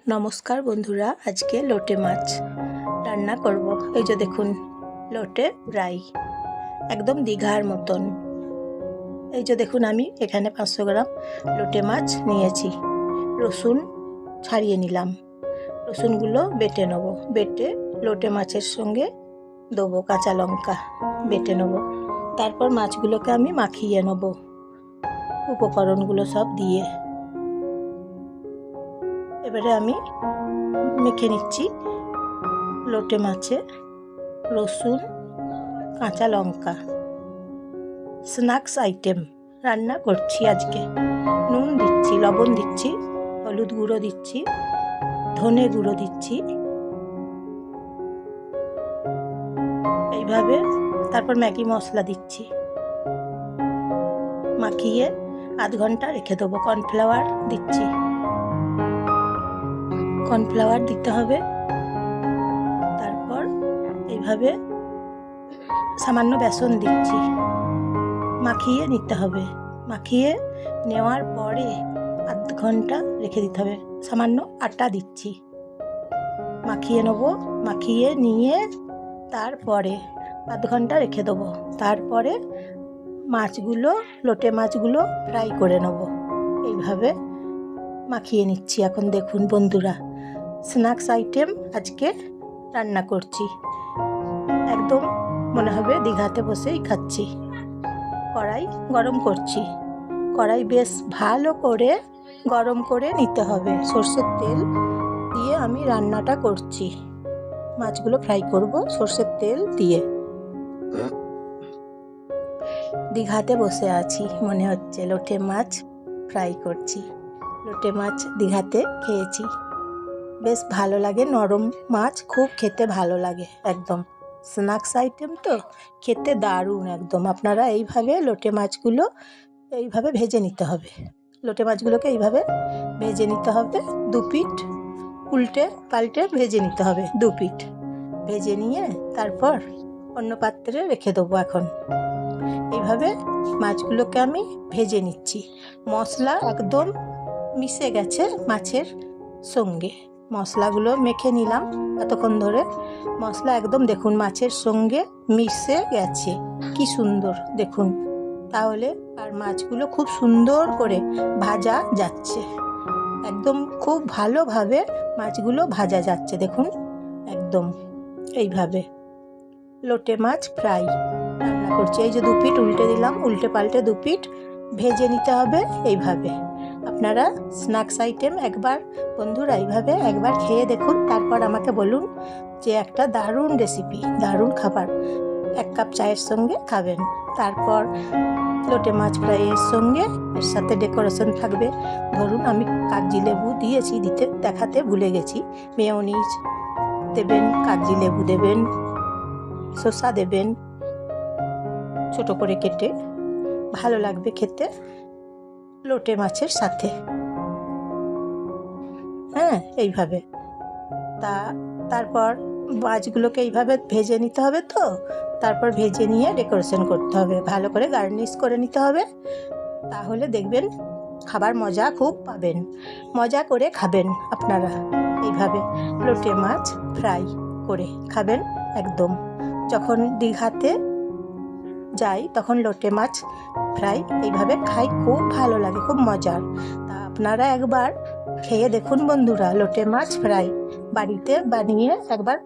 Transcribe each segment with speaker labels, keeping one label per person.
Speaker 1: নমস্কার বন্ধুরা, আজকে লোটে মাছ রান্না করব। এই যে দেখুন, লোটে ফ্রাই একদম দীঘার মতন। এই যে দেখুন, আমি এখানে 500 গ্রাম লোটে মাছ নিয়েছি। রসুন ছাড়িয়ে নিলাম, রসুনগুলো বেটে নেব। বেটে লোটে মাছের সঙ্গে দেবো, কাঁচা লঙ্কা বেটে নেব। তারপর মাছগুলোকে আমি মাখিয়ে নেব উপকরণগুলো সব দিয়ে। এবারে আমি মেখে নিচ্ছি লোটে মাছে রসুন, কাঁচা লঙ্কা। স্ন্যাক্স আইটেম রান্না করছি আজকে। নুন দিচ্ছি, লবণ দিচ্ছি, হলুদ গুঁড়ো দিচ্ছি, ধনে গুঁড়ো দিচ্ছি, এইভাবে। তারপর ম্যাগি মশলা দিচ্ছি। মাখিয়ে আধ ঘন্টা রেখে দেবো। কর্নফ্লাওয়ার দিচ্ছি, কর্নফ্লাওয়ার দিতে হবে। তারপর এইভাবে সামান্য বেসন দিচ্ছি, মাখিয়ে নিতে হবে। মাখিয়ে নেওয়ার পরে আধ ঘন্টা রেখে দিতে হবে। সামান্য আটা দিচ্ছি, মাখিয়ে নেবো। মাখিয়ে নিয়ে তারপরে আধ ঘন্টা রেখে দেবো। তারপরে মাছগুলো, লোটে মাছগুলো ফ্রাই করে নেব। এইভাবে মাখিয়ে নিচ্ছি। এখন দেখুন বন্ধুরা, স্ন্যাক্স আইটেম আজকে রান্না করছি। একদম মনে হবে দীঘাতে বসেই খাচ্ছি। কড়াই গরম করছি। কড়াই বেশ ভালো করে গরম করে নিতে হবে। সর্ষের তেল দিয়ে আমি রান্নাটা করছি। মাছগুলো ফ্রাই করব সর্ষের তেল দিয়ে। দীঘাতে বসে আছি মনে হচ্ছে, লোটে মাছ ফ্রাই করছি। লোটে মাছ দীঘাতে খেয়েছি, বেশ ভালো লাগে। নরম মাছ, খুব খেতে ভালো লাগে। একদম স্ন্যাক্স আইটেম তো, খেতে দারুণ একদম। আপনারা এইভাবে লোটে মাছগুলো এইভাবে ভেজে নিতে হবে। লোটে মাছগুলোকে এইভাবে ভেজে নিতে হবে। দু পিঠ উল্টে পাল্টে ভেজে নিতে হবে। দু পিঠ ভেজে নিয়ে তারপর অন্য পাত্রে রেখে দেবো। এখন এইভাবে মাছগুলোকে আমি ভেজে নিচ্ছি। মশলা একদম মিশে গেছে মাছের সঙ্গে। মশলাগুলো মেখে নিলাম এতক্ষণ ধরে। মশলা একদম দেখুন মাছের সঙ্গে মিশে গেছে, কি সুন্দর দেখুন। তাহলে আর মাছগুলো খুব সুন্দর করে ভাজা যাচ্ছে। একদম খুব ভালোভাবে মাছগুলো ভাজা যাচ্ছে দেখুন। একদম এইভাবে লোটে মাছ ফ্রাই রান্না করছি। এই যে দু পিঠ উল্টে দিলাম, উল্টে পাল্টে দু পিঠ ভেজে নিতে হবে এইভাবে। আপনারা স্ন্যাক্স আইটেম একবার বন্ধুরা এইভাবে একবার খেয়ে দেখুন। তারপর আমাকে বলুন যে একটা দারুণ রেসিপি, দারুণ খাবার। 1 কাপ চায়ের সঙ্গে খাবেন। তারপর লোটে মাছ ফ্রাইয়ের সঙ্গে এর সাথে ডেকোরেশন থাকবে। ধরুন আমি কাগজি লেবু দিয়েছি, দেখাতে ভুলে গেছি। মেয়োনিজ দেবেন, কাগজি লেবু দেবেন, শসা দেবেন ছোট করে কেটে। ভালো লাগবে খেতে লোটে মাছের সাথে। হ্যাঁ, এইভাবে। তারপর মাছগুলোকে এইভাবে ভেজে নিতে হবে। তো তারপর ভেজে নিয়ে ডেকোরেশন করতে হবে, ভালো করে গার্নিশ করে নিতে হবে। তাহলে দেখবেন খাবার মজা খুব পাবেন। মজা করে খাবেন আপনারা এইভাবে লোটে মাছ ফ্রাই করে খাবেন একদম। যখন দীঘাতে যাই তখন লোটে মাছ ফ্রাই এইভাবে খাই, খুব ভালো লাগে, খুব মজার। তা আপনারা একবার খেয়ে দেখুন বন্ধুরা, লোটে মাছ ফ্রাই বাড়িতে বানিয়ে একবার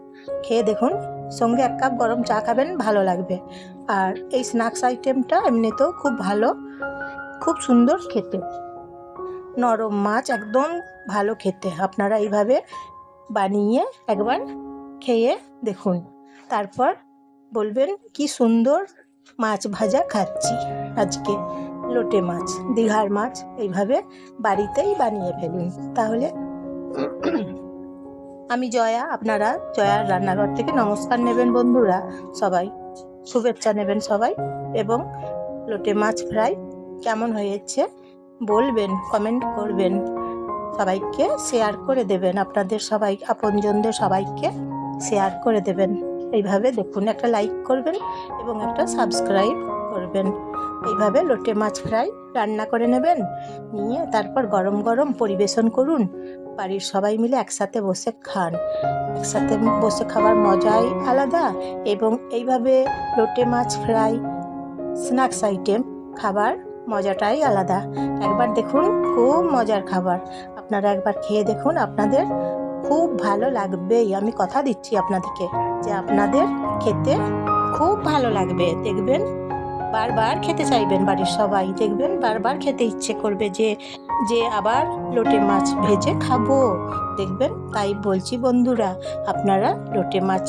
Speaker 1: খেয়ে দেখুন। সঙ্গে 1 কাপ গরম চা খাবেন, ভালো লাগবে। আর এই স্ন্যাক্স আইটেমটা এমনিতেও খুব ভালো, খুব সুন্দর খেতে। নরম মাছ একদম ভালো খেতে। আপনারা এইভাবে বানিয়ে একবার খেয়ে দেখুন। তারপর বলবেন কি সুন্দর মাছ ভাজা খাচ্ছি আজকে। লোটে মাছ, দীঘার মাছ এইভাবে বাড়িতেই বানিয়ে ফেলুন। তাহলে আমি জয়া, আপনারা জয়ার রান্নাঘর থেকে নমস্কার নেবেন বন্ধুরা সবাই, শুভেচ্ছা নেবেন সবাই। এবং লোটে মাছ ফ্রাই কেমন হয়েছে বলবেন, কমেন্ট করবেন। সবাইকে শেয়ার করে দেবেন, আপনাদের সবাই আপনজনদের সবাইকে শেয়ার করে দেবেন। এইভাবে দেখুন, একটা লাইক করবেন এবং একটা সাবস্ক্রাইব করবেন। এইভাবে লোটে মাছ ফ্রাই রান্না করে নেবেন, নিয়ে তারপর গরম গরম পরিবেশন করুন। বাড়ির সবাই মিলে একসাথে বসে খান। একসাথে বসে খাবার মজাই আলাদা, এবং এইভাবে লোটে মাছ ফ্রাই স্ন্যাক্স আইটেম খাবার মজাটাই আলাদা। একবার দেখুন, খুব মজার খাবার। আপনারা একবার খেয়ে দেখুন, আপনাদের খুব ভালো লাগবেই। আমি কথা দিচ্ছি আপনাদেরকে যে আপনাদের খেতে খুব ভালো লাগবে। দেখবেন বারবার খেতে চাইবেন, বাড়ির সবাই দেখবেন বারবার খেতে ইচ্ছে করবে যে যে আবার লোটে মাছ ভেজে খাবো। দেখবেন, তাই বলছি বন্ধুরা, আপনারা লোটে মাছ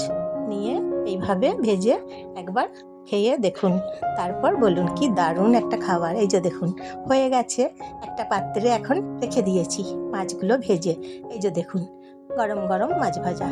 Speaker 1: নিয়ে এইভাবে ভেজে একবার খেয়ে দেখুন, তারপর বলুন কি দারুণ একটা খাবার। এই যে দেখুন, হয়ে গেছে। একটা পাত্রে এখন রেখে দিয়েছি মাছগুলো ভেজে। এই যে দেখুন, গরম গরম মাছ ভাজা।